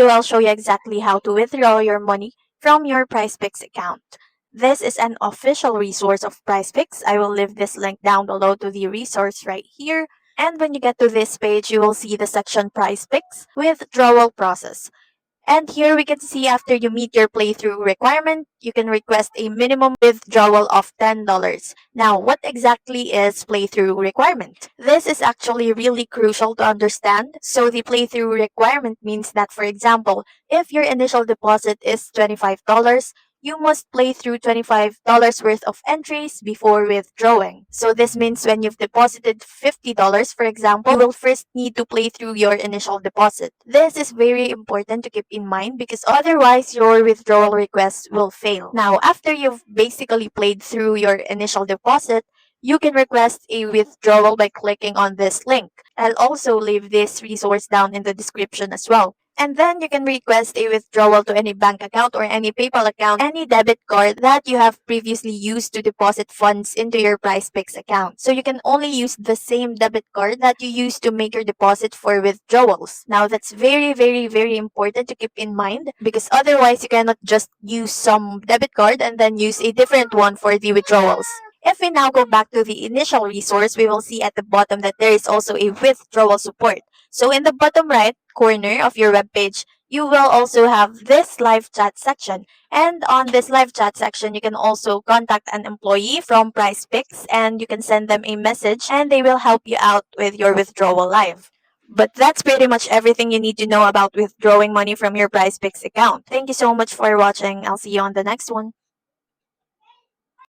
I'll show you exactly how to withdraw your money from your PrizePicks account. This is an official resource of PrizePicks. I will leave this link down below to the resource right here. And when you get to this page, you will see the section PrizePicks withdrawal process. And here we can see after you meet your playthrough requirement, you can request a minimum withdrawal of $10. Now, what exactly is playthrough requirement? This is actually really crucial to understand. So the playthrough requirement means that, for example, if your initial deposit is $25, you must play through $25 worth of entries before withdrawing. So this means when you've deposited $50, for example, you will first need to play through your initial deposit. This is very important to keep in mind because otherwise your withdrawal request will fail. Now, after you've basically played through your initial deposit, you can request a withdrawal by clicking on this link. I'll also leave this resource down in the description as well. And then you can request a withdrawal to any bank account or any PayPal account, any debit card that you have previously used to deposit funds into your PrizePicks account. So you can only use the same debit card that you used to make your deposit for withdrawals. Now that's very, very, very important to keep in mind because otherwise you cannot just use some debit card and then use a different one for the withdrawals. If we now go back to the initial resource, we will see at the bottom that there is also a withdrawal support. So in the bottom right corner of your web page, you will also have this live chat section. And on this live chat section, you can also contact an employee from PrizePicks and you can send them a message and they will help you out with your withdrawal live. But that's pretty much everything you need to know about withdrawing money from your PrizePicks account. Thank you so much for watching. I'll see you on the next one.